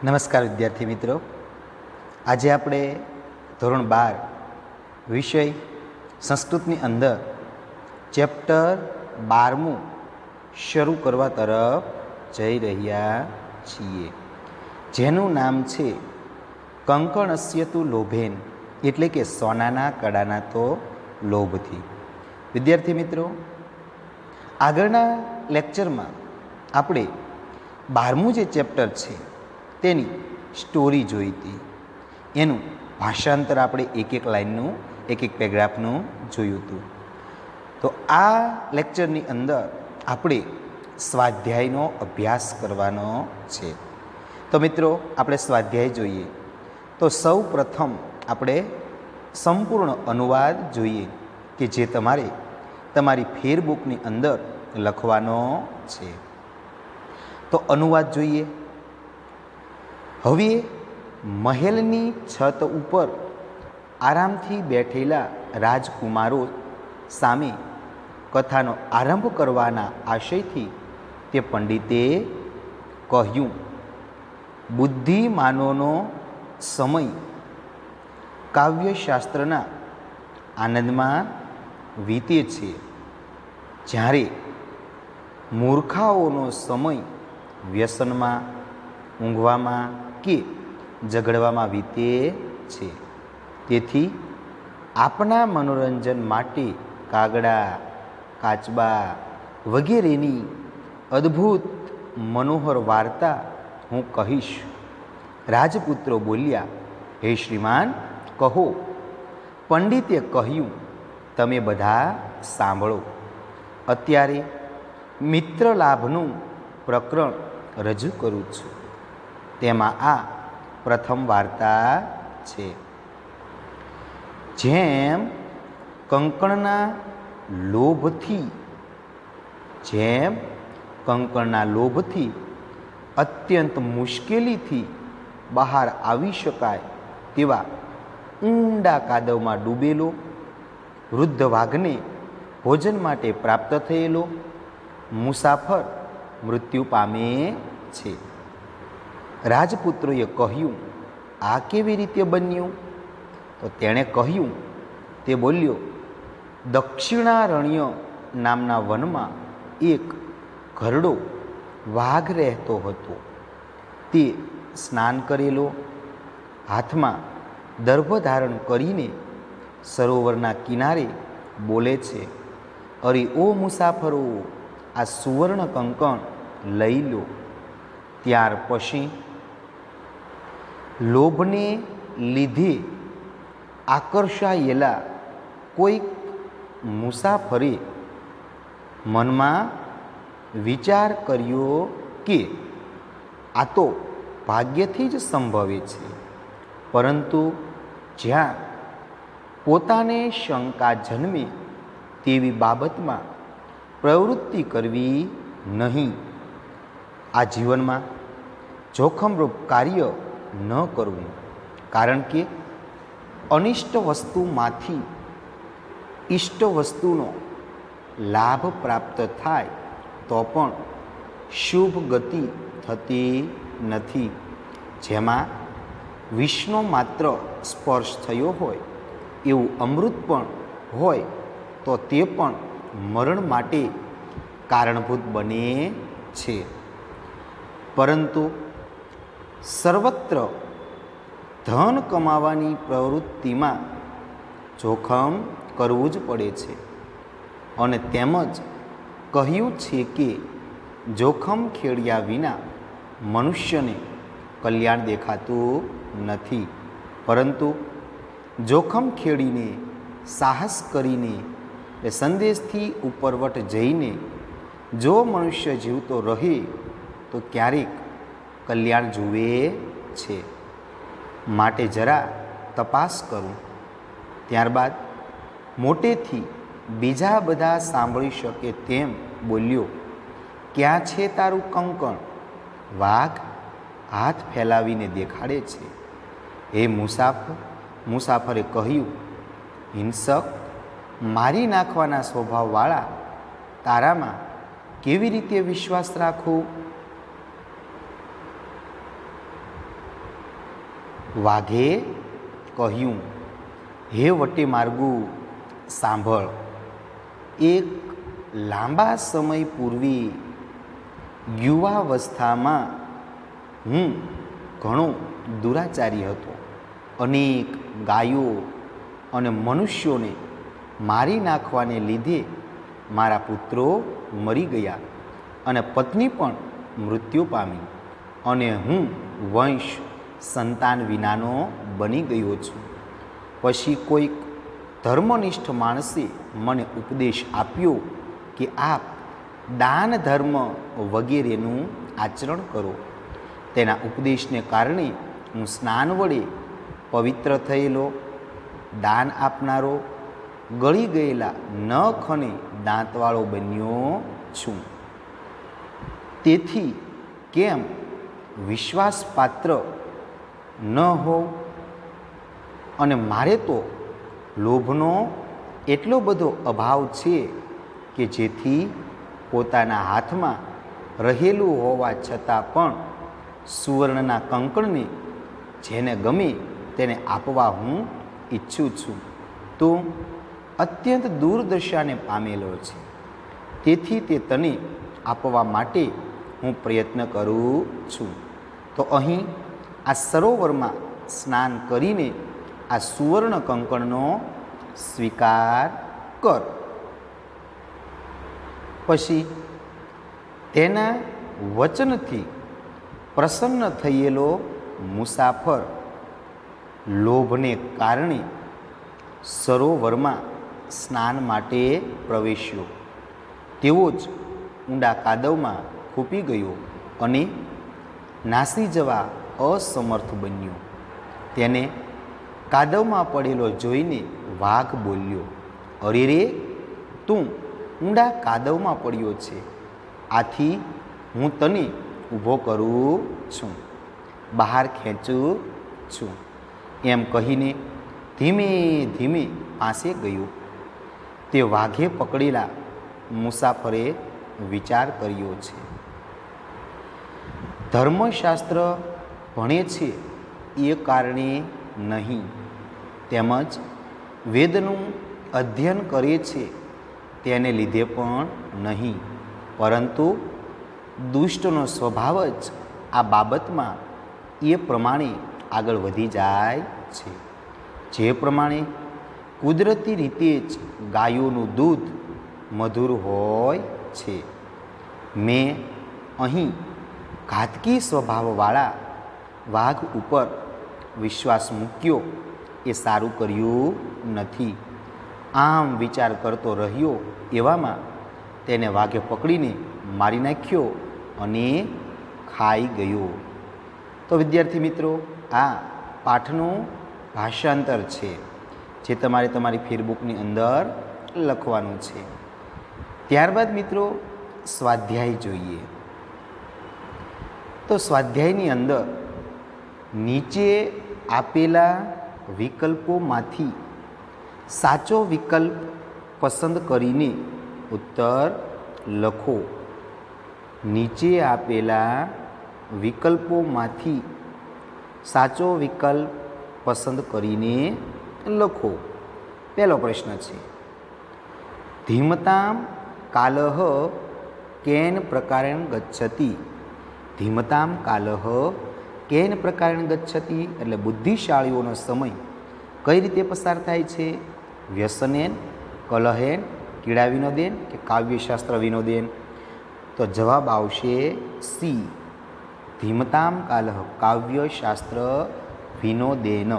નમસ્કાર વિદ્યાર્થી મિત્રો, આજે આપણે ધોરણ 12 વિષય સંસ્કૃતની અંદર ચેપ્ટર 12મું શરૂ કરવા તરફ જઈ રહ્યા છીએ, જેનું નામ છે કંકણસ્ય તુ લોભેન, એટલે કે સોનાના કડાના તો લોભથી. વિદ્યાર્થી મિત્રો, આગળના લેક્ચરમાં આપણે 12મું જે ચેપ્ટર છે તેની સ્ટોરી જોઈ હતી. એનું ભાષાંતર આપણે એક એક લાઇનનું, એક એક પેરેગ્રાફનું જોયું હતું. તો આ લેક્ચરની અંદર આપણે સ્વાધ્યાયનો અભ્યાસ કરવાનો છે. તો મિત્રો, આપણે સ્વાધ્યાય જોઈએ તો સૌ પ્રથમ આપણે સંપૂર્ણ અનુવાદ જોઈએ કે જે તમારે તમારી ફેરબુકની અંદર લખવાનો છે. તો અનુવાદ જોઈએ. હવે મહેલની છત ઉપર આરામથી બેઠેલા રાજકુમારો સામે કથાનો આરંભ કરવાના આશયથી તે પંડિતે કહ્યું, બુદ્ધિમાનોનો સમય કાવ્યશાસ્ત્રના આનંદમાં વીતે છે, જ્યારે મૂર્ખાઓનો સમય વ્યસનમાં, ઊંઘવામાં કે ઝઘડવામાં વીતે છે. તેથી આપણા મનોરંજન માટે કાગડા, કાચબા વગેરેની અદ્ભુત મનોહર વાર્તા હું કહીશ. રાજપુત્રો બોલ્યા, હે શ્રીમાન, કહો. પંડિતે કહ્યું, તમે બધા સાંભળો. અત્યારે મિત્રલાભનું પ્રકરણ રજૂ કરું છું. તેમાં આ પ્રથમ વાર્તા છે. જેમ કંકણના લોભથી અત્યંત મુશ્કેલીથી બહાર આવી શકાય તેવા ઊંડા કાદવમાં ડૂબેલો વૃદ્ધ વાઘને ભોજન માટે પ્રાપ્ત થયેલો મુસાફર મૃત્યુ પામે છે. રાજપુત્રોએ કહ્યું, આ કેવી રીતે બન્યું? તો તેણે કહ્યું, તે બોલ્યો, દક્ષિણારણ્ય નામના વનમાં એક ઘરડો વાઘ રહેતો હતો. તે સ્નાન કરેલો, હાથમાં દર્ભ ધારણ કરીને સરોવરના કિનારે બોલે છે, અરે ઓ મુસાફરો, આ સુવર્ણ કંકણ લઈ લો. ત્યાર પછી લોભને લીધે આકર્ષાયેલા કોઈક મુસાફરે મનમાં વિચાર કર્યો કે આ તો ભાગ્યથી જ સંભવે છે, પરંતુ જ્યાં પોતાને શંકા જન્મે તેવી બાબતમાં પ્રવૃત્તિ કરવી નહીં. આ જીવનમાં જોખમરૂપ કાર્ય ન કરવું, કારણ કે અનિષ્ટ વસ્તુમાંથી ઇષ્ટ વસ્તુનો લાભ પ્રાપ્ત થાય તો પણ શુભ ગતિ થતી નથી. જેમાં વિષનો માત્ર સ્પર્શ થયો હોય એવું અમૃત પણ હોય તો તે પણ મરણ માટે કારણભૂત બને છે. પરંતુ સર્વત્ર ધન કમાવાની પ્રવૃત્તિમાં જોખમ કરવું જ પડે છે. અને તેમજ કહ્યું છે કે જોખમ ખેડ્યા વિના મનુષ્યને કલ્યાણ દેખાતું નથી, પરંતુ જોખમ ખેડીને, સાહસ કરીને, સંદેશથી ઉપરવટ જઈને જો મનુષ્ય જીવતો રહે તો ક્યારેક કલ્યાણ જુએ છે. માટે જરા તપાસ કરું. ત્યારબાદ મોટેથી બીજા બધા સાંભળી શકે તેમ બોલ્યો, ક્યાં છે તારું કંકણ? વાઘ હાથ ફેલાવીને દેખાડે છે. હે મુસાફરે કહ્યું, હિંસક, મારી નાખવાના સ્વભાવવાળા તારામાં કેવી રીતે વિશ્વાસ રાખું? વાઘે કહ્યું, હે વટે માર્ગુ સાંભળ, એક લાંબા સમય પૂર્વે યુવાવસ્થામાં હું ઘણો દુરાચારી હતો. અનેક ગાયો અને મનુષ્યોને મારી નાખવાને લીધે મારા પુત્રો મરી ગયા અને પત્ની પણ મૃત્યુ પામી, અને હું વંશ સંતાન વિનાનો બની ગયો છું. પછી કોઈક ધર્મનિષ્ઠ માણસે મને ઉપદેશ આપ્યો કે આપ દાન ધર્મ વગેરેનું આચરણ કરો. તેના ઉપદેશને કારણે હું સ્નાન વડે પવિત્ર થયેલો, દાન આપનારો, ગળી ગયેલા નખ અને દાંતવાળો બન્યો છું. તેથી કેમ વિશ્વાસપાત્ર ન હોવ? અને મારે તો લોભનો એટલો બધો અભાવ છે કે જેથી પોતાના હાથમાં રહેલું હોવા છતાં પણ સુવર્ણના કંકણને જેને ગમે તેને આપવા હું ઈચ્છું છું. તો અત્યંત દુર્દશાને પામેલો છે. તેથી તે તને આપવા માટે હું પ્રયત્ન કરું છું. તો અહીં આ સરોવરમાં સ્નાન કરીને આ સુવર્ણ કંકણનો સ્વીકાર કર. પછી તેના વચનથી પ્રસન્ન થયેલો મુસાફર લોભને કારણે સરોવરમાં સ્નાન માટે પ્રવેશ્યો. તેવો જ ઊંડા કાદવમાં ખૂંપી ગયો અને નાસી જવા અસમર્થ બન્યો. તેને કાદવમાં પડેલો જોઈને વાઘ બોલ્યો, અરે રે, તું ઊંડા કાદવમાં પડ્યો છે, આથી હું તને ઊભો કરું છું, બહાર ખેંચું છું. એમ કહીને ધીમે ધીમે પાસે ગયો. તે વાઘે પકડેલા મુસાફરે વિચાર કર્યો છે. ધર્મશાસ્ત્ર ભણે છે એ કારણે નહીં, તેમજ વેદનું અધ્યયન કરે છે તેને લીધે પણ નહીં, પરંતુ દુષ્ટનો સ્વભાવ જ આ બાબતમાં એ પ્રમાણે આગળ વધી જાય છે. જે પ્રમાણે કુદરતી રીતે જ ગાયોનું દૂધ મધુર હોય છે, મેં અહીં ઘાતકી સ્વભાવવાળા વાઘ ઉપર વિશ્વાસ મૂક્યો એ સારું કર્યું નથી. આમ વિચાર કરતો રહ્યો એવામાં તેને વાઘે પકડીને મારી નાખ્યો અને ખાઈ ગયો. તો વિદ્યાર્થી મિત્રો, આ પાઠનું ભાષાંતર છે જે તમારે તમારી ફેરબુકની અંદર લખવાનું છે. ત્યારબાદ મિત્રો સ્વાધ્યાય જોઈએ. તો સ્વાધ્યાયની અંદર નીચે આપેલા વિકલ્પોમાંથી સાચો વિકલ્પ પસંદ કરીને ઉત્તર લખો. નીચે આપેલા વિકલ્પોમાંથી સાચો વિકલ્પ પસંદ કરીને લખો. પહેલો પ્રશ્ન છે, ધીમતામ કાલહ કેન પ્રકારેણ ગચ્છતિ. ધીમતામ કાલહ કેન પ્રકારેણ ગચ્છતિ એટલે બુદ્ધિશાળીઓનો સમય કઈ રીતે પસાર થાય છે? વ્યસનેન, કલહેન, ક્રીડા વિનોદેન કે કાવ્યશાસ્ત્ર વિનોદેન? તો જવાબ આવશે સી, ધીમતામ કાલહ કાવ્યશાસ્ત્ર વિનોદેન.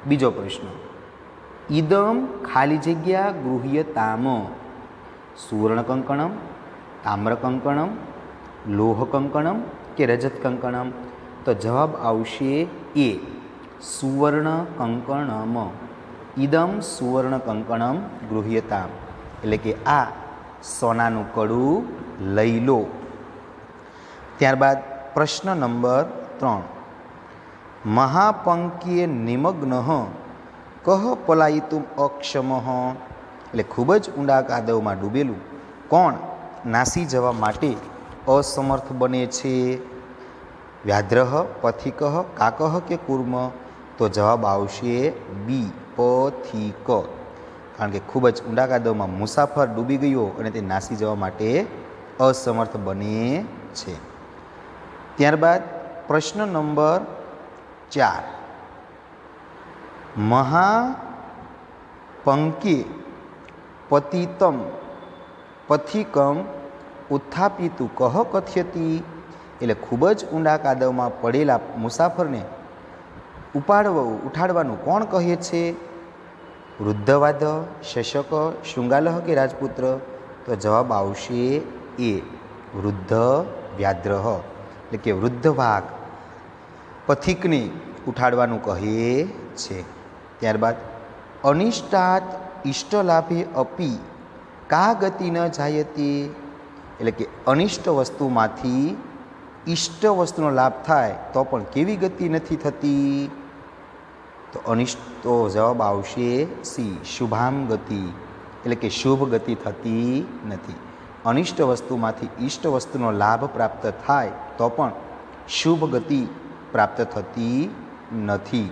બીજો પ્રશ્ન, ઇદમ ખાલી જગ્યા ગૃહ્યતામ. સુવર્ણ કંકણમ, તામ્ર કંકણમ, લોહ કંકણમ કે રજત કંકણમ? તો જવાબ આવશે એ, સુવર્ણ કંકણમ. ઇદમ સુવર્ણ કંકણમ ગૃહ્યતામ એટલે કે આ સોનાનું કડું લઈ લો. ત્યારબાદ પ્રશ્ન નંબર 3, મહાપંક્ય નિમગ્ન કહ પલાયિતુમ અક્ષમ. એટલે ખૂબ જ ઊંડા કાદવમાં ડૂબેલું કોણ નાસી જવા માટે અસમર્થ બને છે? વ્યાધ્રહ, પથિકઃ, કાકઃ કે કૂર્મ? તો જવાબ આવશે બી, પથિક. કારણ કે ખૂબ જ ઊંડા કાદવમાં મુસાફર ડૂબી ગયો અને તે નાસી જવા માટે અસમર્થ બને છે. ત્યારબાદ પ્રશ્ન નંબર 4. મહાપંકે પતિતમ પથિકમ ઉત્થાપિતું કહ કથ્યતી. એટલે ખૂબ જ ઊંડા કાદવમાં પડેલા મુસાફરને ઉઠાડવાનું કોણ કહે છે? વૃદ્ધવાદ, શશક, શૃંગાલહ કે રાજપુત્ર? તો જવાબ આવશે એ, વૃદ્ધ વ્યાદ્રહ. એટલે કે વૃદ્ધ વાઘ પથિકને ઉઠાડવાનું કહે છે. ત્યારબાદ અનિષ્ટાત ઇષ્ટલાભે અપી કા ગતિ ન જાયતે. એટલે કે અનિષ્ટ વસ્તુમાંથી ઇષ્ટ વસ્તુનો લાભ થાય તો પણ કેવી ગતિ નથી થતી? તો અનિષ્ટો જવાબ આવશે સી, શુભામ ગતિ. એટલે કે શુભ ગતિ થતી નથી. અનિષ્ટ વસ્તુમાંથી ઇષ્ટ વસ્તુનો લાભ પ્રાપ્ત થાય તો પણ શુભ ગતિ પ્રાપ્ત થતી નથી.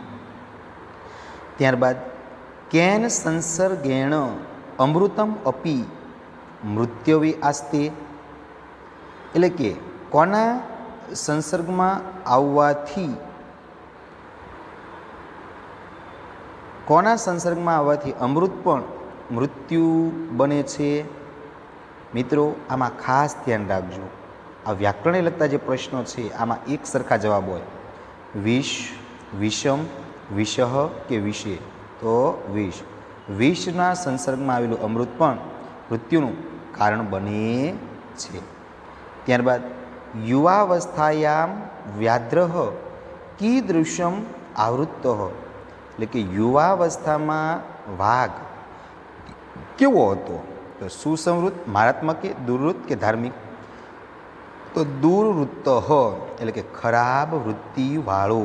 ત્યારબાદ કેન સંસર્ગેણ અમૃતમ અપી મૃત્યવે આસ્તે. એટલે કે કોના સંસર્ગમાં આવવાથી અમૃત પણ મૃત્યુ બને છે? મિત્રો આમાં ખાસ ધ્યાન રાખજો, આ વ્યાકરણને લગતા જે પ્રશ્નો છે આમાં એક સરખા જવાબ હોય. વિષ, વિષમ, વિષહ કે વિષે? તો વિષ. વિષના સંસર્ગમાં આવેલું અમૃત પણ મૃત્યુનું કારણ બને છે. ત્યારબાદ યુવાવસ્થાયામ વ્યાદ્રહ કીદૃશમ આવૃત્ત. એટલે કે યુવાવસ્થામાં વાઘ કેવો હતો? તો સુસંવૃત્ત, મારાત્મક કે દુર્વૃત્ત કે ધાર્મિક? તો દુર્વૃત્ત, એટલે કે ખરાબ વૃત્તિવાળો.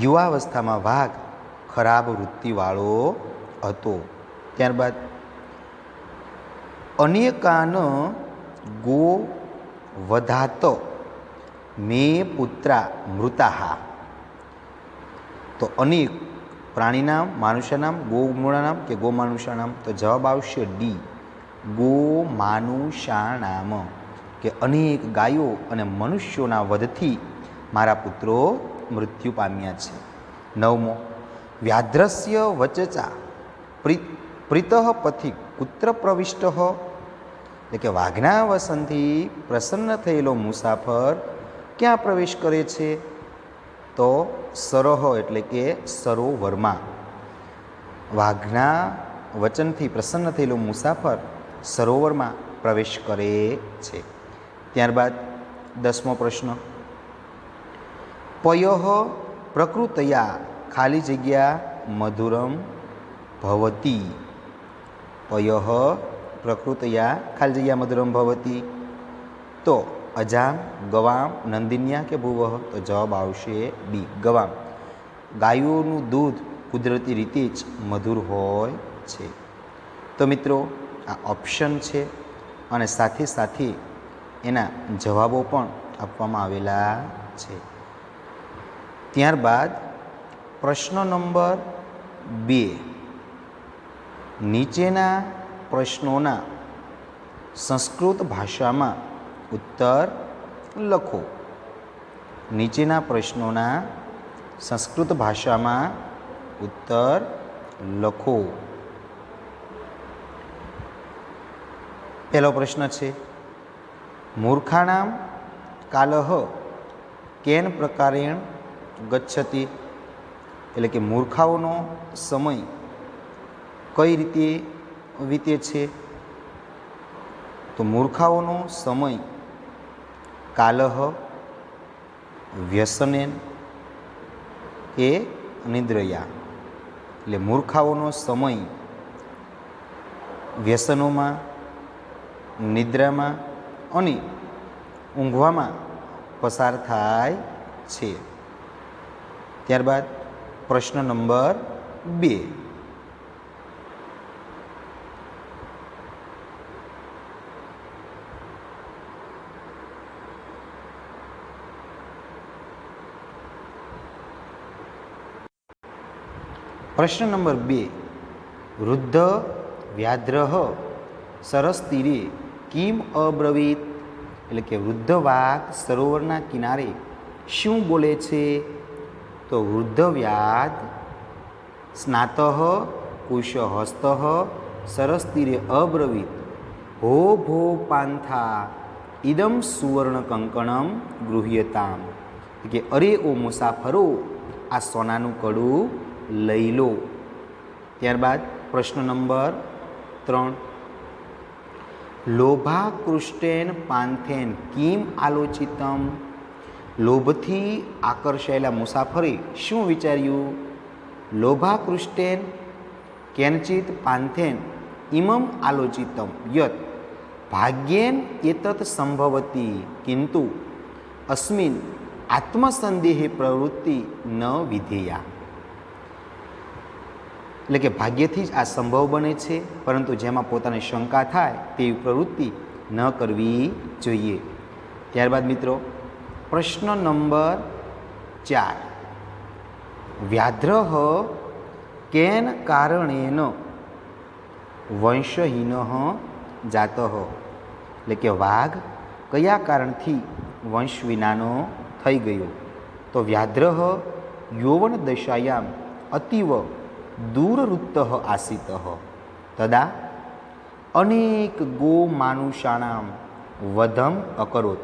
યુવાવસ્થામાં વાઘ ખરાબ વૃત્તિવાળો હતો. ત્યારબાદ અનેકાન ગો વધાત મે પુત્રા મૃતાહા. તો અનેક પ્રાણીનામ, માનુષાનામ, ગોમૂળાનામ કે ગોમાનુષાનામ? તો જવાબ આવશે ડી, ગોમાનુષાનામ. કે અનેક ગાયો અને મનુષ્યોના વધથી મારા પુત્રો મૃત્યુ પામ્યા છે. 9મો વ્યાધ્રસ્ય વચચા પ્રીતઃ પથિક કુત્ર પ્રવિષ્ટ. એટલે કે વાઘના વસનથી પ્રસન્ન થયેલો મુસાફર ક્યાં પ્રવેશ કરે છે? તો સરોહ, એટલે કે સરોવરમાં. વાઘના વચનથી પ્રસન્ન થયેલો મુસાફર સરોવરમાં પ્રવેશ કરે છે. ત્યારબાદ 10મો પ્રશ્ન. પયઃ પ્રકૃતયા ખાલી જગ્યા મધુરમ ભવતી. પયઃ પ્રકૃતયા ખાલી જગ્યા મધુરમ ભવતી. તો અજામ, ગવામ, નંદિન્યા કે ભુવઃ? તો જવાબ આવશે બી, ગવામ. ગાયોનું દૂધ કુદરતી રીતે જ મધુર હોય છે. તો મિત્રો આ ઓપ્શન છે અને સાથે સાથે એના જવાબો પણ આપવામાં આવેલા છે. ત્યારબાદ પ્રશ્ન નંબર 2. નીચેના પ્રશ્નોના સંસ્કૃત ભાષામાં ઉત્તર લખો. નીચેના પ્રશ્નોના સંસ્કૃત ભાષામાં ઉત્તર લખો. પહેલો પ્રશ્ન છે મૂર્ખાણામ કાલહ કેન પ્રકારેણ ગચ્છતિ. એટલે કે મૂર્ખાઓનો સમય કઈ રીતે વીતે છે? તો મૂર્ખાઓનો સમય કાલહ વ્યસનેન કે નિદ્રયા. એટલે મૂર્ખાઓનો સમય વ્યસનોમાં, નિદ્રામાં અને ઊંઘવામાં પસાર થાય છે. ત્યારબાદ પ્રશ્ન નંબર 2. પ્રશ્ન નંબર 2. વૃદ્ધ વ્યાધ્રહ સરસ તીરે કિમ અબ્રવીત, એટલે કે વૃદ્ધ વાઘ સરોવરના કિનારે શું બોલે છે? તો વૃદ્ધ વ્યાધ સ્નાતઃ કુશ હસ્તઃ સરસ તીરે અબ્રવીત હો ભો પાંથા ઇદમ સુવર્ણ કંકણમ ગૃહ્યતામ, કે અરે ઓ મુસાફરો, આ સોનાનું કડું લઈ લો. ત્યારબાદ પ્રશ્ન નંબર 3. લોભાકૃષ્ટેન પાંથેન કિમ આલોચિતમ, લોભથી આકર્ષાયેલા મુસાફરે શું વિચાર્યું? લોભાકૃષ્ટેન કેનચિત પાંથેન ઇમમ આલોચિતમ યત ભાગ્યેન એતત સંભવતી કિંતુ અસ્મિન આત્મસંદેહે પ્રવૃત્તિ ન વિધેયા, એટલે કે ભાગ્યથી જ આ સંભવ બને છે, પરંતુ જેમાં પોતાને શંકા થાય તેવી પ્રવૃત્તિ ન કરવી જોઈએ. ત્યારબાદ મિત્રો પ્રશ્ન નંબર 4. વ્યાધ્રહ કેન કારણેન વંશહીન જાતઃ, એટલે કે વાઘ કયા કારણથી વંશ વિનાનો થઈ ગયો? તો વ્યાધ્રહ યૌવન દશાયામ અતીવ દૂરવૃત્ત આસીત તદા અનેક ગો માનુષાણામ વધમ અકરોત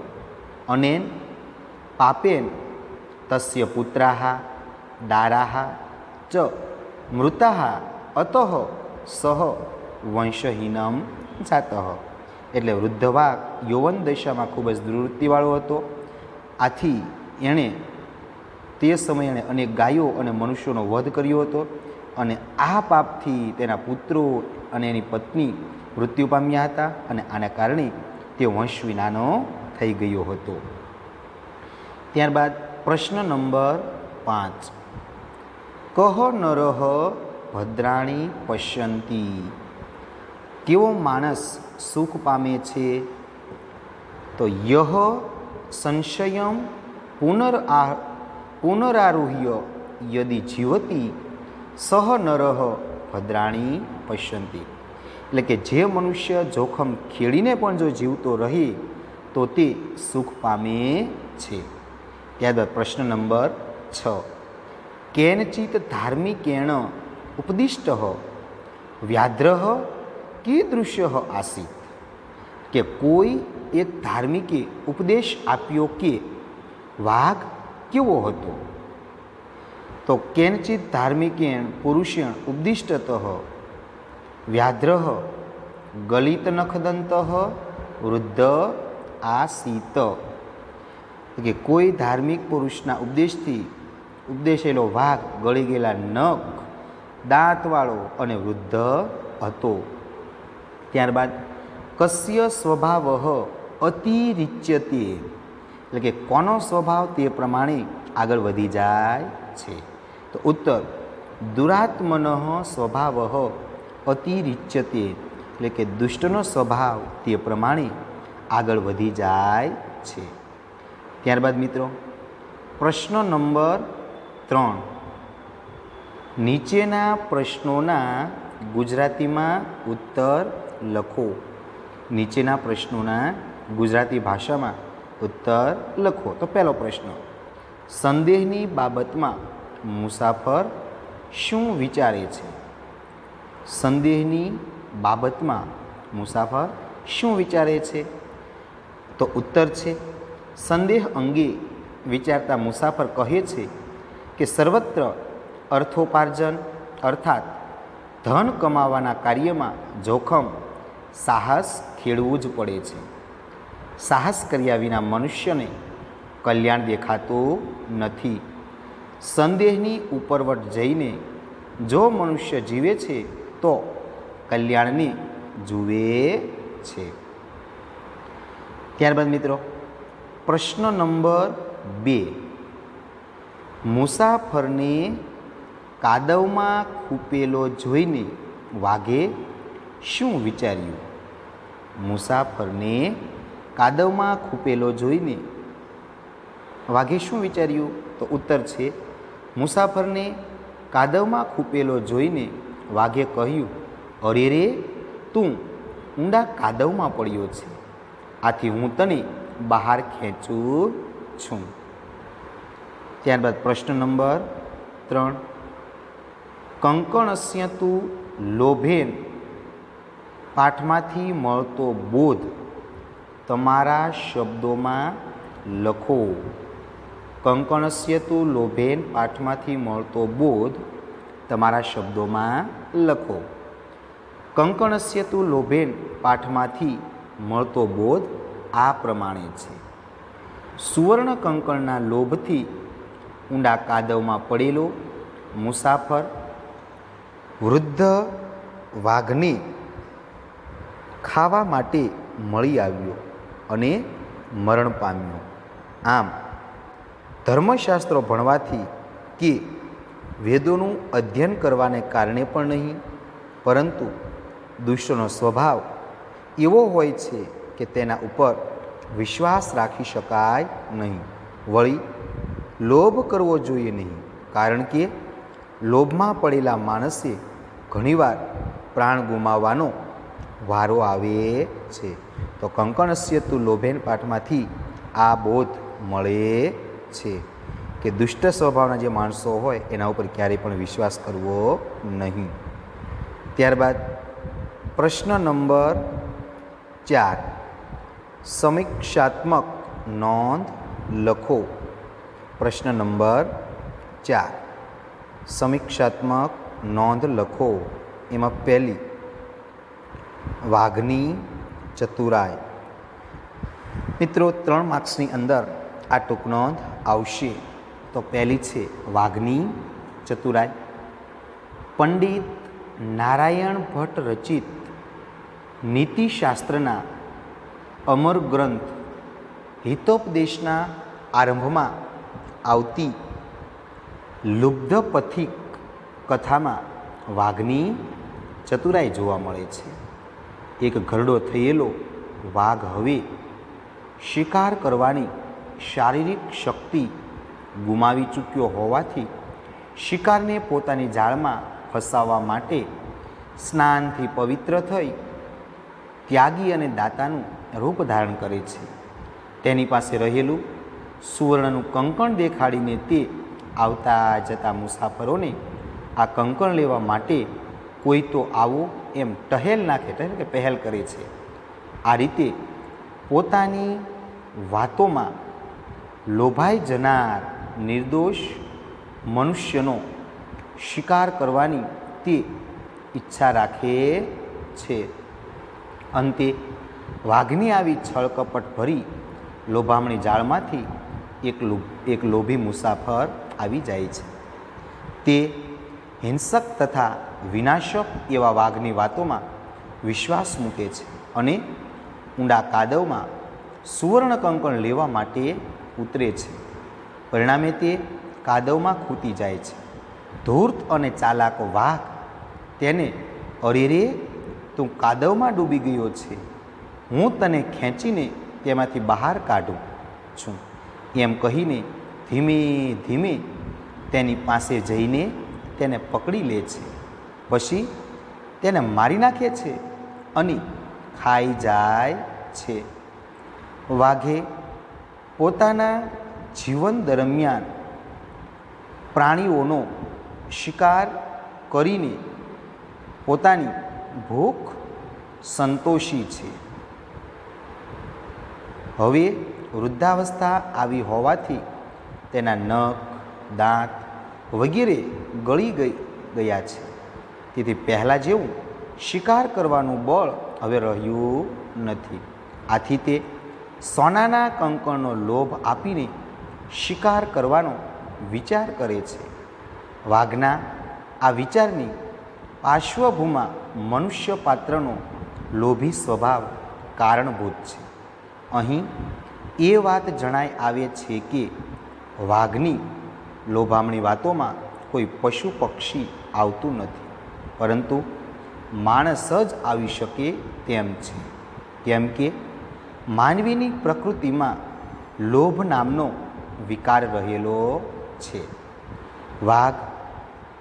અનેન પાપેન તસ્ય પુત્રાહ દારાહ ચ મૃતાહ અતઃ સહ વંશહીનમ જાતઃ, એટલે વૃદ્ધ વાઘ યૌવન દશામાં ખૂબ જ દુર્વૃત્તિવાળો હતો. આથી એણે તે સમયે એણે અનેક ગાયો અને મનુષ્યોનો વધ કર્યો હતો, અને આ પાપથી તેના પુત્રો અને એની પત્ની મૃત્યુ પામ્યા હતા, અને આના કારણે તે વંશ વિનાનો થઈ ગયો હતો. ત્યારબાદ પ્રશ્ન નંબર 5. કહ નરહ ભદ્રાણી પશ્યંતી, કેવો માણસ સુખ પામે છે? તો યહ સંશયમ પુનરારુહ્ય યદિ જીવતી સહ નરહ ભદ્રાણી પશ્યંતી, એટલે કે જે મનુષ્ય જોખમ ખેડીને પણ જો જીવતો રહે તો તે સુખ પામે છે. ત્યારબાદ પ્રશ્ન નંબર 6. કેનચિત ધાર્મિકેણ ઉપદિષ્ટ વ્યાધ્રહ કીદૃશ્ય આસીત, કે કોઈ એક ધાર્મિકે ઉપદેશ આપ્યો કે વાઘ કેવો હતો? તો કેનચિત ધાર્મિકેણ પુરુષેણ ઉપદિષ્ટત વ્યાધ્રહ ગલિત નખદંત વૃદ્ધ આસીત, કે કોઈ ધાર્મિક પુરુષના ઉપદેશથી ઉપદેશેલો વાઘ ગળી ગયેલા નખ દાંતવાળો અને વૃદ્ધ હતો. ત્યારબાદ કસ્ય સ્વભાવ અતિરિચ્યતે, એટલે કે કોનો સ્વભાવ તે પ્રમાણે આગળ વધી જાય છે? તો ઉત્તર દુરાત્મન સ્વભાવ અતિરિચ્યતે, એટલે કે દુષ્ટનો સ્વભાવ તે પ્રમાણે આગળ વધી જાય છે. ત્યારબાદ મિત્રો પ્રશ્ન નંબર 3. નીચેના પ્રશ્નોના ગુજરાતીમાં ઉત્તર લખો. નીચેના પ્રશ્નોના ગુજરાતી ભાષામાં ઉત્તર લખો. તો પહેલો પ્રશ્ન, સંદેહની બાબતમાં મુસાફર શું વિચારે છે? સંદેહની બાબતમાં મુસાફર શું વિચારે છે? તો ઉત્તર છે, સંદેહ અંગે વિચારતા મુસાફર કહે છે કે સર્વત્ર અર્થોપાર્જન અર્થાત ધન કમાવાના કાર્યમાં જોખમ સાહસ ખેડવું જ પડે છે. સાહસ કર્યા વિના મનુષ્યને કલ્યાણ દેખાતું નથી. સંદેહની ઉપરવટ જઈને જો મનુષ્ય જીવે છે તો કલ્યાણને જુએ છે. ત્યારબાદ મિત્રો પ્રશ્ન નંબર 2. મુસાફરને કાદવમાં ખૂપેલો જોઈને વાઘે શું વિચાર્યું? મુસાફરને કાદવમાં ખૂપેલો જોઈને વાઘે શું વિચાર્યું? તો ઉત્તર છે, મુસાફરને કાદવમાં ખૂપેલો જોઈને વાઘે કહ્યું, અરે રે, તું ઊંડા કાદવમાં પડ્યો છે, આથી હું તને બહાર ખેંચું છું. ત્યારબાદ પ્રશ્ન નંબર 3. કંકણસ્ય તું લોભેન પાઠમાંથી મળતો બોધ તમારા શબ્દોમાં લખો. કંકણસ્ય તું લોભેન પાઠમાંથી મળતો બોધ તમારા શબ્દોમાં લખો. કંકણસ્ય તું લોભેન પાઠમાંથી મળતો બોધ આ પ્રમાણે છે. સુવર્ણ કંકણના લોભથી ઊંડા કાદવમાં પડેલો મુસાફર વૃદ્ધ વાઘને ખાવા માટે મળી આવ્યો અને મરણ પામ્યો. આમ ધર્મશાસ્ત્રો ભણવાથી કે વેદોનું અધ્યયન કરવાને કારણે પણ નહીં, પરંતુ દુષ્ટનો સ્વભાવ એવો હોય છે કે તેના ઉપર વિશ્વાસ રાખી શકાય નહીં. વળી લોભ કરવો જોઈએ નહીં, કારણ કે લોભમાં પડેલા માણસે ઘણીવાર પ્રાણ ગુમાવવાનો વારો આવે છે. તો કંકણસ્ય તું લોભેન પાઠમાંથી આ બોધ મળે છે કે દુષ્ટ સ્વભાવના જે માણસો હોય એના ઉપર ક્યારેય પણ વિશ્વાસ કરવો નહીં. ત્યારબાદ પ્રશ્ન નંબર 4. સમીક્ષાત્મક નોંધ લખો. પ્રશ્ન નંબર 4. સમીક્ષાત્મક નોંધ લખો. એમાં પહેલી, વાઘની ચતુરાઈ. મિત્રો, 3 માર્ક્સની અંદર આ ટૂંક નોંધ આવશે. તો પહેલી છે વાઘની ચતુરાઈ. પંડિત નારાયણ ભટ્ટ રચિત નીતિશાસ્ત્રના અમર ગ્રંથ હિતોપદેશના આરંભમાં આવતી લુબ્ધ પથિક કથામાં વાઘની ચતુરાઈ જોવા મળે છે. એક ઘરડો થયેલો વાઘ હવે શિકાર કરવાની શારીરિક શક્તિ ગુમાવી ચૂક્યો હોવાથી શિકારને પોતાની જાળમાં ફસાવવા માટે સ્નાનથી પવિત્ર થઈ ત્યાગી અને દાતાનું રૂપ ધારણ કરે છે. તેની પાસે રહેલું સુવર્ણનું કંકણ દેખાડીને તે આવતા જતા મુસાફરોને આ કંકણ લેવા માટે કોઈ તો આવો એમ ટહેલ નાખે, એટલે કે પહેલ કરે છે. આ રીતે પોતાની વાતોમાં લોભાઈ જનાર નિર્દોષ મનુષ્યનો શિકાર કરવાની તે ઈચ્છા રાખે છે. અંતે વાઘની આવી છળકપટ ભરી લોભામણી જાળમાંથી એક લોભી મુસાફર આવી જાય છે. તે હિંસક તથા વિનાશક એવા વાઘની વાતોમાં વિશ્વાસ મૂકે છે અને ઊંડા કાદવમાં સુવર્ણ કંકણ લેવા માટે ઉતરે છે. પરિણામે તે કાદવમાં ખૂટી જાય છે. ધૂર્ત અને ચાલાક વાઘ તેને, અરે રે, તું કાદવમાં ડૂબી ગયો છે, હું તને ખેંચીને તેમાંથી બહાર કાઢું છું એમ કહીને ધીમે ધીમે તેની પાસે જઈને તેને પકડી લે છે. પછી તેને મારી નાખે છે અને ખાઈ જાય છે. વાઘે પોતાના જીવન દરમિયાન પ્રાણીઓનો શિકાર કરીને પોતાની ભૂખ સંતોષી છે. હવે વૃદ્ધાવસ્થા આવી હોવાથી તેના નખ, દાંત વગેરે ગળી ગયા છે. તેથી પહેલાં જેવું શિકાર કરવાનું બળ હવે રહ્યું નથી. આથી તે સોનાના કંકણનો લોભ આપીને શિકાર કરવાનો વિચાર કરે છે. વાઘના આ વિચારની પાર્શ્વભૂમાં મનુષ્ય પાત્રનો લોભી સ્વભાવ કારણભૂત છે. અહીં એ વાત જણાઈ આવે છે કે વાઘની લોભામણી વાતોમાં કોઈ પશુ પક્ષી આવતું નથી, પરંતુ માણસ જ આવી શકે તેમ છે. કેમ કે માનવીની પ્રકૃતિમાં લોભ નામનો વિકાર રહેલો છે. વાઘ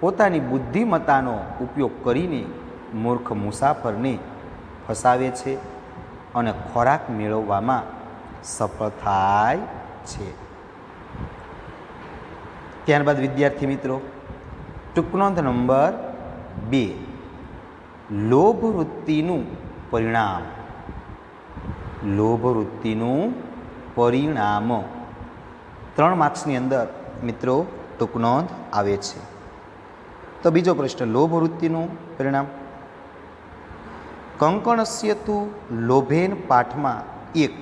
પોતાની બુદ્ધિમત્તાનો ઉપયોગ કરીને મૂર્ખ મુસાફરને ફસાવે છે અને ખોરાક મેળવવામાં સફળ થાય છે. ત્યારબાદ વિદ્યાર્થી મિત્રો, ટૂંકનોંધ નંબર 2, લોભ વૃત્તિનું પરિણામ. લોભ વૃત્તિનું પરિણામ 3 માર્ક્સની અંદર મિત્રો ટૂંકનોંધ આવે છે. તો બીજો પ્રશ્ન, લોભ વૃત્તિનું પરિણામ. કંકણસ્ય તુ લોભેન પાઠમાં એક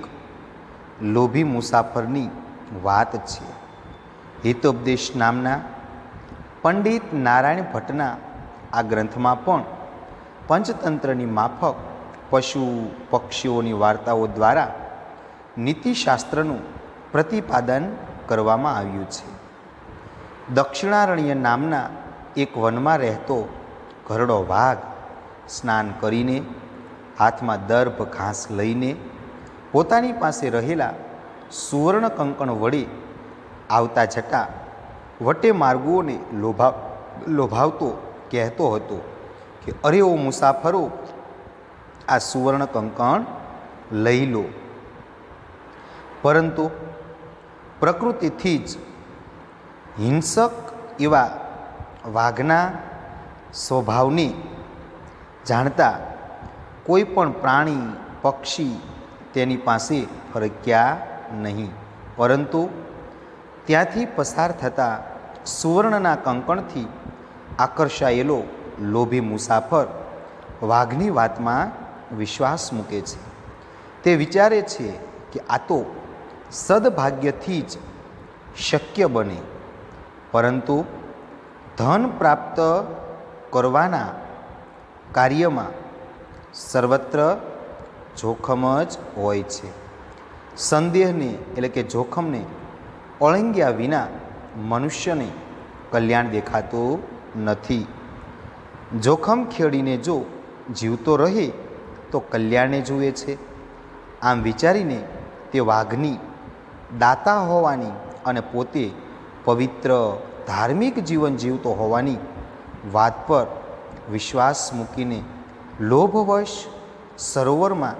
લોભી મુસાફરની વાત છે. હિતોપદેશ નામના પંડિત નારાયણ ભટ્ટના આ ગ્રંથમાં પણ પંચતંત્રની માફક પશુ પક્ષીઓની વાર્તાઓ દ્વારા નીતિશાસ્ત્રનું પ્રતિપાદન કરવામાં આવ્યું છે. દક્ષિણારણ્ય નામના એક વનમાં રહેતો ઘરડો વાઘ સ્નાન કરીને હાથમાં દર્ભ ઘાસ લઈને પોતાની પાસે રહેલા સુવર્ણ કંકણ વડે આવતા જતા વટે માર્ગોને લોભાવતો કહેતો હતો કે અરે ઓ મુસાફરો, આ સુવર્ણ કંકણ લઈ લો. પરંતુ પ્રકૃતિથી જ હિંસક એવા વાઘના સ્વભાવને જાણતા કોઈ પણ પ્રાણી પક્ષી તેની પાસે ફરક્યા નહીં, પરંતુ ત્યાંથી પસાર થતા સુવર્ણના કંકણથી આકર્ષાયેલો લોભી મુસાફર વાઘની વાતમાં વિશ્વાસ મૂકે છે. તે વિચારે છે કે આ તો સદભાગ્યથી જ શક્ય બને, પરંતુ ધન પ્રાપ્ત કરવાના કાર્યમાં સર્વત્ર જોખમ જ હોય છે. સંદેહને એટલે કે જોખમને ઓળંગ્યા વિના મનુષ્યને કલ્યાણ દેખાતું નથી. જોખમ ખેડીને જો જીવતો રહે તો કલ્યાણને જુએ છે. આમ વિચારીને તે વાઘની દાતા હોવાની અને પોતે પવિત્ર ધાર્મિક જીવન જીવતો હોવાની વાત પર વિશ્વાસ મૂકીને લોભવશ સરોવરમાં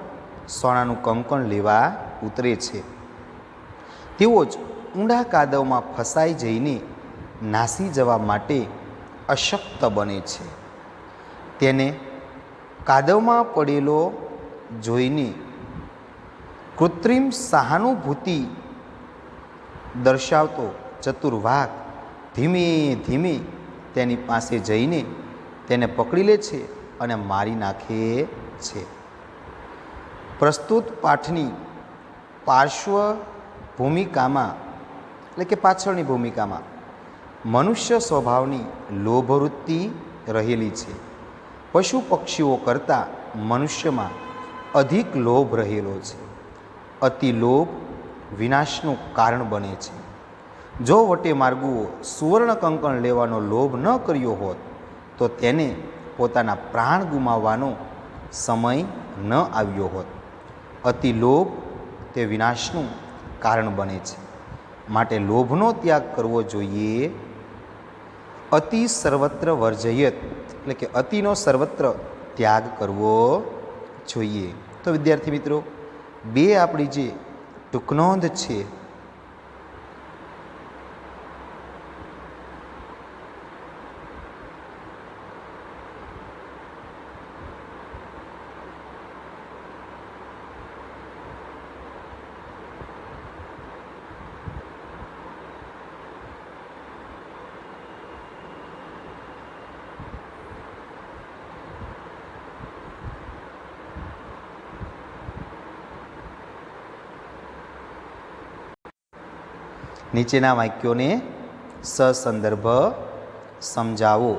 સોનાનું કંકણ લેવા ઉતરે છે. તેઓ જ ઊંડા કાદવમાં ફસાઈ જઈને નાસી જવા માટે અશક્ત બને છે. તેને કાદવમાં પડેલો જોઈને કૃત્રિમ સહાનુભૂતિ દર્શાવતો ચતુર વાઘ ધીમે ધીમે તેની પાસે જઈને તેને પકડી લે છે અને મારી નાખે છે. પ્રસ્તુત પાઠની પાર્શ્વ ભૂમિકામાં એટલે કે પાછળની ભૂમિકામાં મનુષ્ય સ્વભાવની લોભવૃત્તિ રહેલી છે. પશુ પક્ષીઓ કરતાં મનુષ્યમાં અધિક લોભ રહેલો છે. અતિ લોભ વિનાશનું કારણ બને છે. જો વટે માર્ગુઓ સુવર્ણ કંકણ લેવાનો લોભ ન કર્યો હોત તો તેને પોતાના પ્રાણ ગુમાવવાનો સમય ન આવ્યો હોત. અતિ લોભ તે વિનાશનું કારણ બને છે. માટે લોભનો ત્યાગ કરવો જોઈએ. અતિ સર્વત્ર વર્જયત એટલે કે અતિનો સર્વત્ર ત્યાગ કરવો જોઈએ. તો વિદ્યાર્થી મિત્રો, 2 આપણી જે ટૂંકનોંધ છે નીચેના વાક્યોને સસંદર્ભ સમજાવો.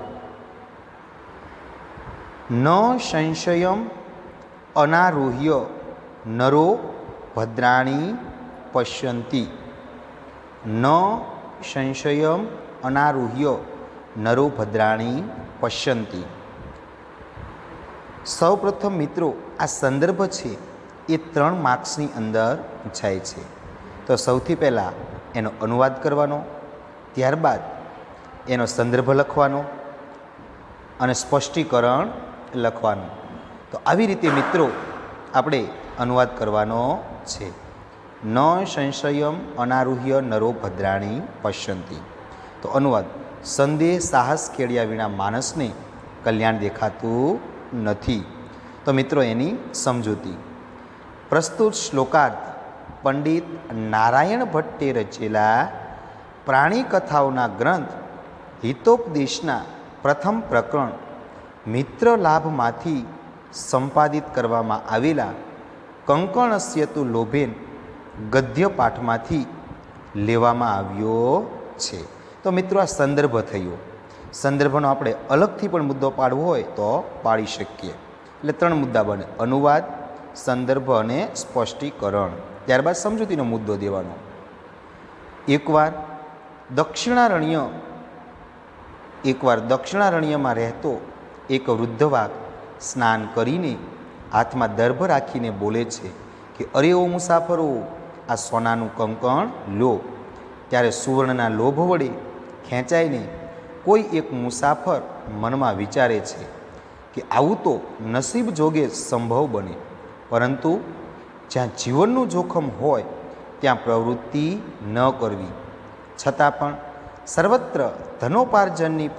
ન સંશયમ અનારુહ્ય નરો ભદ્રાણી પશ્યંતિ. ન સંશયમ અનારુહ્ય નરો ભદ્રાણી પશ્યંતિ. સૌપ્રથમ મિત્રો, આ સંદર્ભ છે એ 3 માર્ક્સની અંદર પૂછાય છે. તો સૌથી પહેલાં એનો અનુવાદ કરવાનો, ત્યારબાદ એનો સંદર્ભ લખવાનો અને સ્પષ્ટીકરણ લખવાનું. તો આવી રીતે મિત્રો આપણે અનુવાદ કરવાનો છે. ન સંશયમ અનારુહ્ય નરો ભદ્રાણી પશ્યંતી. તો અનુવાદ: સંદેહ સાહસ ખેડ્યા વિના માણસને કલ્યાણ દેખાતું નથી. તો મિત્રો એની સમજૂતી: પ્રસ્તુત શ્લોકાર્થ પંડિત નારાયણ ભટ્ટે રચેલા પ્રાણી કથાઓના ગ્રંથ હિતોપદેશના પ્રથમ પ્રકરણ મિત્ર લાભમાંથી સંપાદિત કરવામાં આવેલા કંકણસ્યતુ લોભેન ગદ્ય પાઠમાંથી લેવામાં આવ્યો છે. તો મિત્રો આ સંદર્ભ થયો. સંદર્ભનો આપણે અલગથી પણ મુદ્દો પાડવો હોય તો પાડી શકીએ. એટલે 3 મુદ્દા બને: અનુવાદ, સંદર્ભ અને સ્પષ્ટીકરણ. ત્યારબાદ સમજૂતીનો મુદ્દો દેવાનો. એકવાર દક્ષિણારણ્યમાં રહેતો એક વૃદ્ધ વાઘ સ્નાન કરીને હાથમાં દર્ભ રાખીને બોલે છે કે અરે ઓ મુસાફરો, આ સોનાનું કંકણ લો. ત્યારે સુવર્ણના લોભ વડે ખેંચાઈને કોઈ એક મુસાફર મનમાં વિચારે છે કે આવું તો નસીબ જોગે સંભવ બને, પરંતુ જ્યાં જીવનનું જોખમ હોય ત્યાં પ્રવૃત્તિ ન કરવી. છતાં પણ સર્વત્ર ધનોપાર્જનની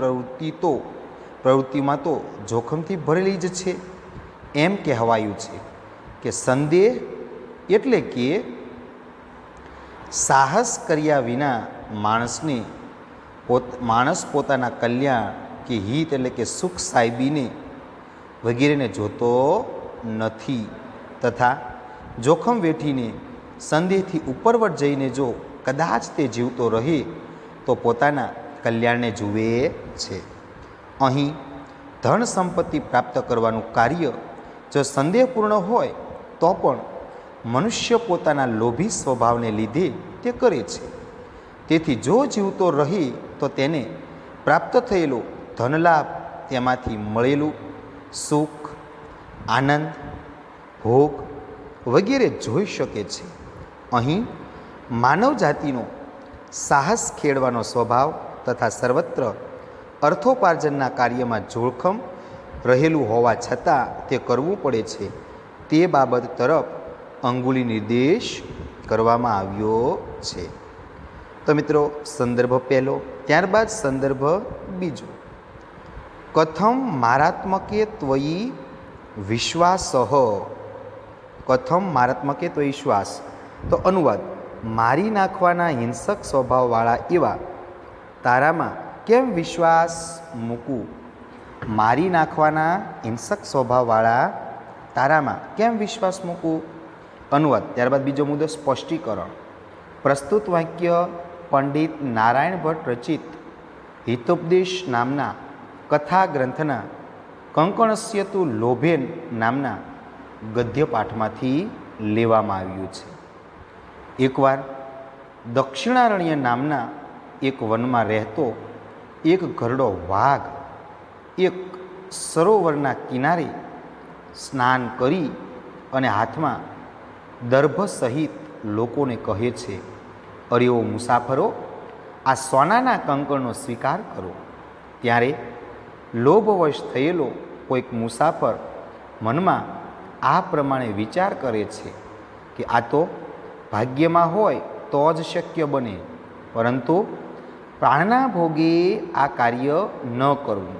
પ્રવૃત્તિમાં તો જોખમથી ભરેલી જ છે. એમ કહેવાયું છે કે સંદેહ એટલે કે સાહસ કર્યા વિના માણસ પોતાના કલ્યાણ કે હિત એટલે કે સુખ સાહેબીને વગેરેને જોતો નથી, તથા જોખમ વેઠીને સંદેહથી ઉપરવટ જઈને જો કદાચ તે જીવતો રહે તો પોતાના કલ્યાણને જુએ છે. અહીં ધન સંપત્તિ પ્રાપ્ત કરવાનું કાર્ય જો સંદેહપૂર્ણ હોય તો પણ મનુષ્ય પોતાના લોભી સ્વભાવને લીધે તે કરે છે. તેથી જો જીવતો રહે તો તેને પ્રાપ્ત થયેલો ધનલાભ, તેમાંથી મળેલું સુખ, આનંદ, ભોગ વગેરે જોઈ શકે છે. અહીં માનવ જાતિનો સાહસ ખેડવાનો સ્વભાવ તથા સર્વત્ર અર્થોપાર્જનના કાર્યમાં જોખમ રહેલું હોવા છતાં તે કરવું પડે છે તે બાબત તરફ અંગુલી નિર્દેશ કરવામાં આવ્યો છે. તો મિત્રો સંદર્ભ પહેલો, ત્યારબાદ સંદર્ભ બીજો. કથમ મારાત્મકે ત્વયી વિશ્વાસ. કથમ મારાત્મકે ત્વયી વિશ્વાસ. તો અનુવાદ: મારી નાખવાના હિંસક સ્વભાવવાળા એવા તારામાં કેમ વિશ્વાસ મૂકું? મારી નાખવાના હિંસક સ્વભાવવાળા તારામાં કેમ વિશ્વાસ મૂકું? અનુવાદ. ત્યારબાદ બીજો મુદ્દો સ્પષ્ટીકરણ. પ્રસ્તુત વાક્ય પંડિત નારાયણ ભટ્ટ રચિત હિતોપદેશ નામના કથા ગ્રંથના કંકણસ્યતુ લોભેન નામના ગદ્ય પાઠમાંથી લેવામાં આવ્યું છે. એકવાર દક્ષિણારણ્ય નામના એક વનમાં રહેતો એક ઘરડો વાઘ એક સરોવરના કિનારે સ્નાન કરી અને હાથમાં દર્ભ સહિત લોકોને કહે છે, અરે ઓ મુસાફરો, આ સોનાના કંકણનો સ્વીકાર કરો. ત્યારે લોભવશ થયેલો કોઈક મુસાફર મનમાં આ પ્રમાણે વિચાર કરે છે કે આ તો ભાગ્યમાં હોય તો જ શક્ય બને, પરંતુ પ્રાણના ભોગે આ કાર્ય ન કરવું.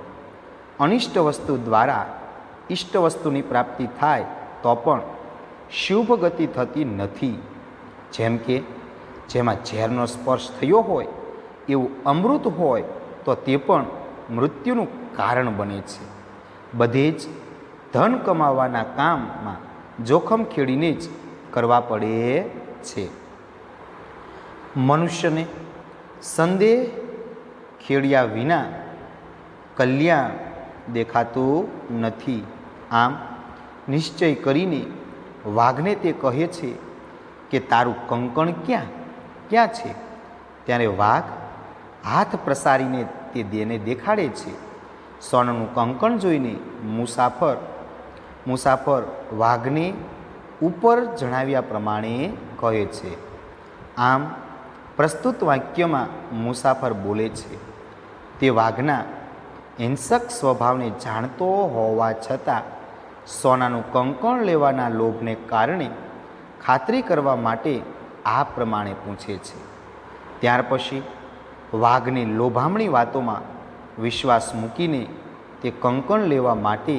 અનિષ્ટ વસ્તુ દ્વારા ઇષ્ટ વસ્તુની પ્રાપ્તિ થાય તો પણ શુભ ગતિ થતી નથી. જેમ કે જેમાં ઝેરનો સ્પર્શ થયો હોય એવું અમૃત હોય તો તે પણ મૃત્યુનું કારણ બને છે. બધે જ ધન કમાવાના કામમાં જોખમ ખેડીને જ કરવા પડે છે. મનુષ્યને સંદેહ ખેડ્યા વિના કલ્યાણ દેખાતું નથી. આમ નિશ્ચય કરીને વાઘને તે કહે છે કે તારું કંકણ ક્યાં છે? ત્યારે વાઘ હાથ પ્રસારીને તે દેને દેખાડે છે. સોનાનું કંકણ જોઈને મુસાફર વાઘને ઉપર જણાવ્યા પ્રમાણે કહે છે. આમ પ્રસ્તુત વાક્યમાં મુસાફર બોલે છે તે વાઘના હિંસક સ્વભાવને જાણતો હોવા છતાં સોનાનું કંકણ લેવાના લોભને કારણે ખાતરી કરવા માટે આ પ્રમાણે પૂછે છે. ત્યાર પછી વાઘની લોભામણી વાતોમાં વિશ્વાસ મૂકીને તે કંકણ લેવા માટે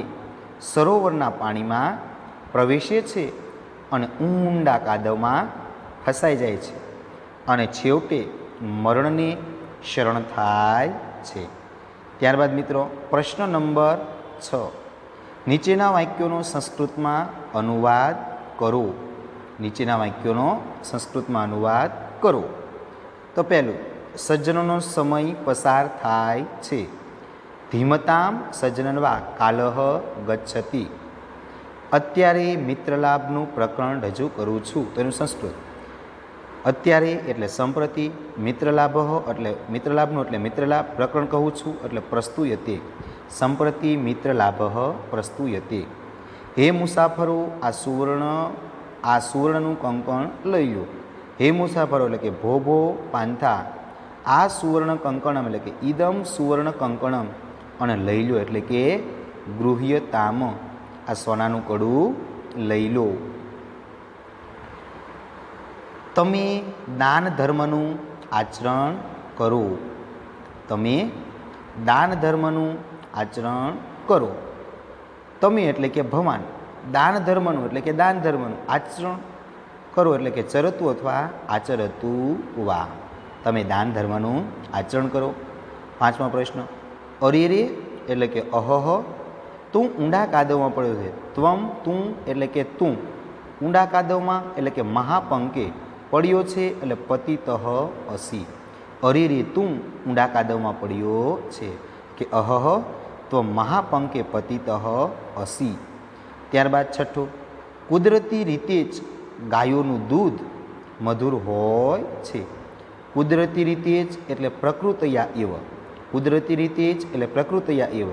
સરોવરના પાણીમાં પ્રવેશે છે અને ઊંડા કાદવમાં ફસાઈ જાય છે અને છેવટે મરણને શરણ થાય છે. ત્યારબાદ મિત્રો પ્રશ્ન નંબર 6. નીચેના વાક્યોનો સંસ્કૃતમાં અનુવાદ કરો. નીચેના વાક્યોનો સંસ્કૃતમાં અનુવાદ કરો. તો પહેલું, સજ્જનોનો સમય પસાર થાય છે. ધીમતામ સજ્જનવા કાલહ ગચ્છતિ. અત્યારે મિત્રલાભનું પ્રકરણ રજૂ કરું છું. તો એનું સંસ્કૃત. અત્યારે એટલે સંપ્રતિ, મિત્રલાભ એટલે મિત્રલાભનું એટલે મિત્રલાભ, પ્રકરણ કહું છું એટલે પ્રસ્તુયતે. સંપ્રતિ મિત્રલાભ પ્રસ્તુયતે. હે મુસાફરો, આ સુવર્ણનું કંકણ લઈ લો. હે મુસાફરો એટલે કે ભો પાંથા, આ સુવર્ણ કંકણમ એટલે કે ઇદમ સુવર્ણ કંકણમ, અને લઈ લો એટલે કે ગૃહ્યતામ, આ સોનાનું કડું લઈ લો. તમે દાન ધર્મનું આચરણ કરો. તમે દાન ધર્મનું આચરણ કરો. તમે એટલે કે ભગવાન, દાન ધર્મનું એટલે કે દાન ધર્મનું, આચરણ કરો એટલે કે ચરતું અથવા આચરતું વા. તમે દાન ધર્મનું આચરણ કરો. 5મો પ્રશ્ન, અરે રે એટલે કે અહહ, તું ઊંડા કાદવમાં પડ્યો છે. ત્વમ તું એટલે કે તું, ઊંડા કાદવમાં એટલે કે મહાપંકે, પડ્યો છે એટલે પતિતઃ અસી. અરે રે તું ઊંડા કાદવમાં પડ્યો છે કે અહહ તો મહાપંકે પતિતઃ અસી. ત્યારબાદ 6, કુદરતી રીતે જ ગાયોનું દૂધ મધુર હોય છે. કુદરતી રીતે જ એટલે પ્રકૃતયા એવ. કુદરતી રીતે જ એટલે પ્રકૃતયા એવ.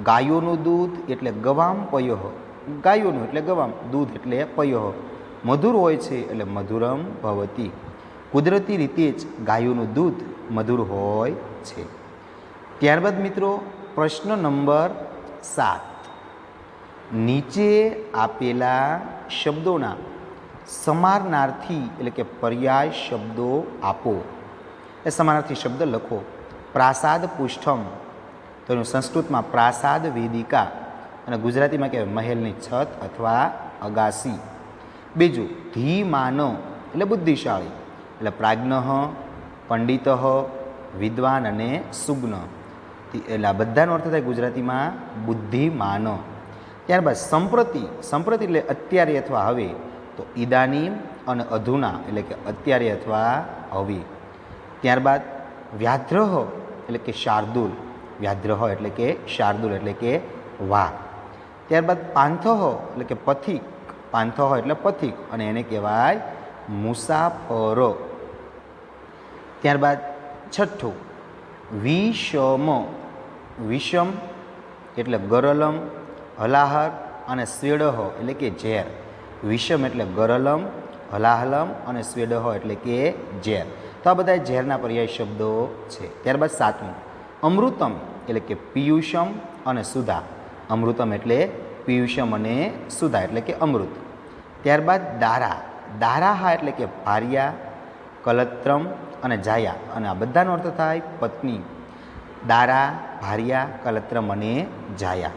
ગાયોનું દૂધ એટલે ગવામ પયઃ. ગાયોનું એટલે ગવામ, દૂધ એટલે પયઃ. મધુર હોય છે એટલે મધુરમ ભવતી. કુદરતી રીતે જ ગાયોનું દૂધ મધુર હોય છે. ત્યારબાદ મિત્રો પ્રશ્ન નંબર 7. નીચે આપેલા શબ્દોના સમાનાર્થી એટલે કે પર્યાય શબ્દો આપો. એ સમાનાર્થી શબ્દ લખો. પ્રાસાદ પુષ્ઠમ, તો એનું સંસ્કૃતમાં પ્રાસાદ વેદિકા, અને ગુજરાતીમાં કહેવાય મહેલની છત અથવા અગાસી. બીજું, ધીમાન એટલે બુદ્ધિશાળી, એટલે પ્રાજ્ઞ, પંડિત, વિદ્વાન અને સુગ્ન. એટલે આ બધાનો અર્થ થાય ગુજરાતીમાં બુદ્ધિમાન. ત્યારબાદ સંપ્રતિ, સંપ્રતિ એટલે અત્યારે અથવા હવે, તો ઇદાનીમ અને અધુના એટલે કે અત્યારે અથવા હવે. ત્યારબાદ વ્યાધ્રહ એટલે કે શાર્દુલ, વ્યાધ્રહ એટલે કે શાર્દુલ એટલે કે વાઘ. ત્યારબાદ પાંથહ એટલે કે પથિક, પાંથહ એટલે પથિક, અને એને કહેવાય મુસાફર. ત્યારબાદ 6, વિષમ, વિષમ એટલે ગરલમ, હલાહર અને સ્વેડહ એટલે કે ઝેર. વિષમ એટલે ગરલમ, હલાહલમ અને સ્વેડહ એટલે કે ઝેર. તો આ બધા ઝેરના પર્યાય શબ્દો છે. ત્યારબાદ 7, અમૃતમ એટલે કે પિયુષમ અને સુધા. અમૃતમ એટલે પિયુષમ અને સુધા એટલે કે અમૃત. ત્યારબાદ દારા, દારાહા એટલે કે ભાર્યા, કલત્રમ અને જાયા, અને આ બધાનો અર્થ થાય પત્ની. દારા, ભાર્યા, કલત્રમ અને જાયા.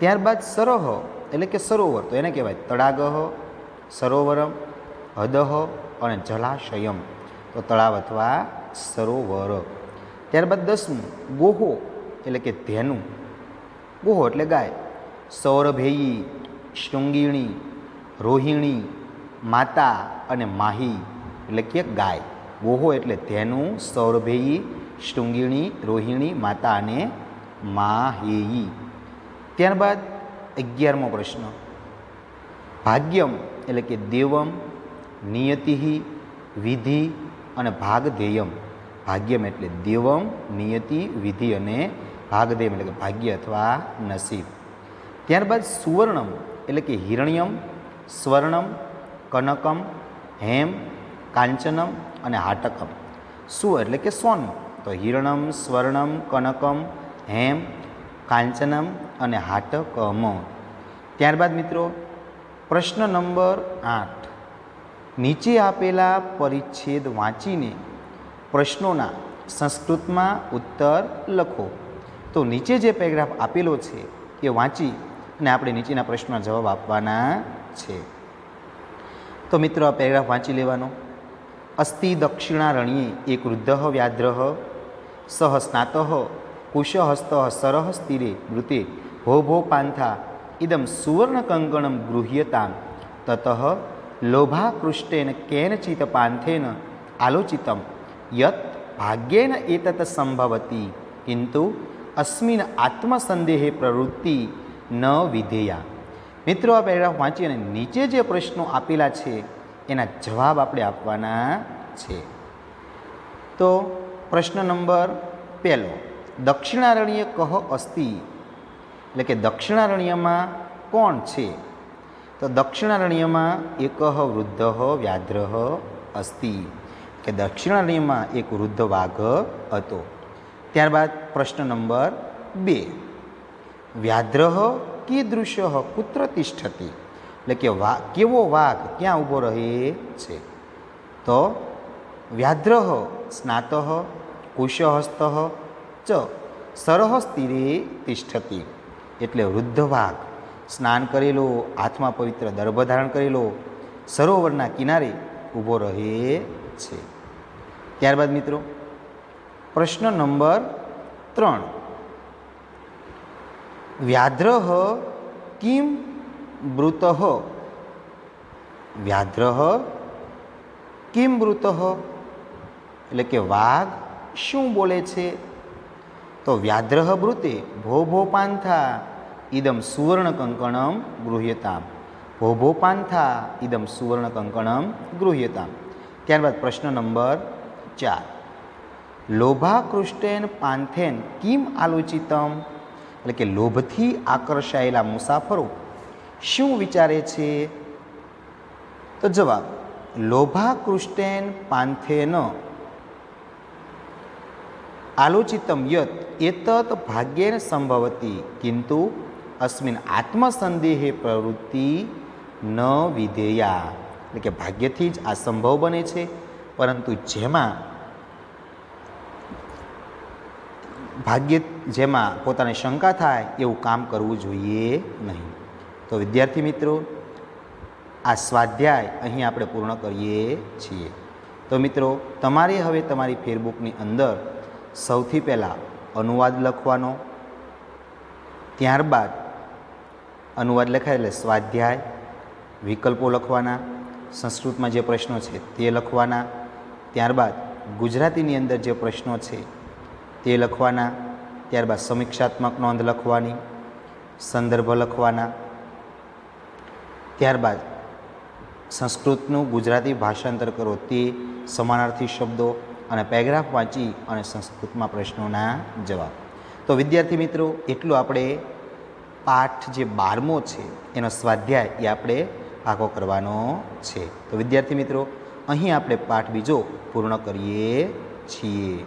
ત્યારબાદ સરહ એટલે કે સરોવર, તો એને કહેવાય તળાગહ, સરોવરમ, હદહ અને જલાશયમ, તો તળાવ અથવા સરોવર. ત્યારબાદ 10, ગોહો એટલે કે ધેનું. ગોહો એટલે ગાય. સૌરભેયી, શૃંગીણી, રોહિણી, માતા અને માહી એટલે કે ગાય. ગોહો એટલે ધેનું, સૌરભેયી, શૃંગીણી, રોહિણી, માતા અને માહેયી. ત્યારબાદ 11મો પ્રશ્ન, ભાગ્યમ એટલે કે દેવમ, નિયતિ, વિધિ અને ભાગધેયમ. ભાગ્યમ એટલે દેવમ, નિયતિ, વિધિ અને ભાગધેયમ એટલે કે ભાગ્ય અથવા નસીબ. ત્યારબાદ સુવર્ણમ એટલે કે હિરણ્યમ, સ્વર્ણમ, કનકમ, હેમ, કાંચનમ અને હાટકમ. સુ એટલે કે સોનું, તો હિરણમ, સ્વર્ણમ, કનકમ, હેમ કાંચનમ અને હાટકમ. ત્યારબાદ મિત્રો પ્રશ્ન નંબર 8. નીચે આપેલા પરિચ્છેદ વાંચીને પ્રશ્નોના સંસ્કૃતમાં ઉત્તર લખો. તો નીચે જે પેરેગ્રાફ આપેલો છે એ વાંચી અને આપણે નીચેના પ્રશ્નોના જવાબ આપવાના છે. તો મિત્રો આ પેરેગ્રાફ વાંચી લેવાનો. અસ્તિ દક્ષિણારણ્યે એક વૃદ્ધ વ્યાઘ્ર સહ સ્નાત કુશહસ્ત સરહ તીરે મૃતે ભો ભો પાંથા ઇદમ સુવર્ણકંકણમ ગૃહ્યતામ તતઃ લોભાકૃષ્ટેન કેનચિત પાંથેન આલોચિતમ યત ભાગ્યેન એતત સંભવતી કિંતુ અસ્મિન આત્મસંદેહે પ્રવૃત્તિ ન વિધેયા. મિત્રો આ પેરેગ્રાફ વાંચી અને નીચે જે પ્રશ્નો આપેલા છે એના જવાબ આપણે આપવાના છે. તો પ્રશ્ન નંબર 1, દક્ષિણારણ્ય કહ અસ્તિ, એટલે કે દક્ષિણારણ્યમાં કોણ છે? તો દક્ષિણારણ્યમાં એક વૃદ્ધ વ્યાઘ્ર અસ્તિ, કે દક્ષિણારણ્યમાં એક વૃદ્ધ વાઘ હતો. ત્યારબાદ પ્રશ્ન નંબર 2, વ્યાઘ્ર કીદૃશ કુત્ર તિષ્ઠતિ, એટલે કે કેવો વાઘ ક્યાં ઊભો રહે છે? તો વ્યાઘ્ર સ્નાત કુશહસ્ત ચ સરહ તીરે તિષ્ઠતિ, એટલે વૃદ્ધ વાઘ સ્નાન કરેલો, હાથમાં પવિત્ર દર્ભ ધારણ કરેલો, સરોવરના કિનારે ઊભો રહે છે. ત્યારબાદ મિત્રો પ્રશ્ન નંબર 3, વ્યાઘ્ર કિમ બ્રૂત, વ્યાઘ્ર કિમ બ્રૂત, એટલે કે વાઘ શું બોલે છે? તો વ્યાઘ્ર બ્રૂતે ભો ભો પાંથા ઇદમ સુવર્ણ કંકણમ ગૃહ્યતામ, ભો ભો પાંથા ઇદમ સુવર્ણ કંકણમ ગૃહ્યતામ. ત્યારબાદ પ્રશ્ન નંબર 4, લોભાકૃષ્ટેન પાંથેન કિમ આલોચિતમ, એટલે કે લોભથી આકર્ષાયેલા મુસાફરો શું વિચારે છે? તો જવાબ લોભાકૃષ્ટેન પાંથેન આલોચિતમ યત એતત ભાગ્યેન સંભવતી કિંતુ અસ્મિન આત્મસંદેહે પ્રવૃત્તિ ન વિધેયા, એટલે કે ભાગ્યથી જ આ સંભવ બને છે, પરંતુ જેમાં પોતાને શંકા થાય એવું કામ કરવું જોઈએ નહીં. તો વિદ્યાર્થી મિત્રો, આ સ્વાધ્યાય અહીં આપણે પૂર્ણ કરીએ છીએ. તો મિત્રો, તમારે હવે તમારી ફેરબુકની અંદર સૌથી પહેલાં અનુવાદ લખવાનો, ત્યારબાદ અનુવાદ લખાય એટલે સ્વાધ્યાય, વિકલ્પો લખવાના, સંસ્કૃતમાં જે પ્રશ્નો છે તે લખવાના, ત્યારબાદ ગુજરાતીની અંદર જે પ્રશ્નો છે તે લખવાના, ત્યારબાદ સમીક્ષાત્મક નોંધ લખવાની, સંદર્ભ લખવાના, ત્યારબાદ સંસ્કૃતનું ગુજરાતી ભાષાંતર કરો તે સમાનાર્થી શબ્દો અને પેરેગ્રાફ વાંચી અને સંસ્કૃતમાં પ્રશ્નોના જવાબ. તો વિદ્યાર્થી મિત્રો, એટલું આપણે પાઠ જે 12મો છે એનો સ્વાધ્યાય એ આપણે પાકો કરવાનો છે. તો વિદ્યાર્થી મિત્રો, અહીં આપણે પાઠ બીજો પૂર્ણ કરીએ છીએ.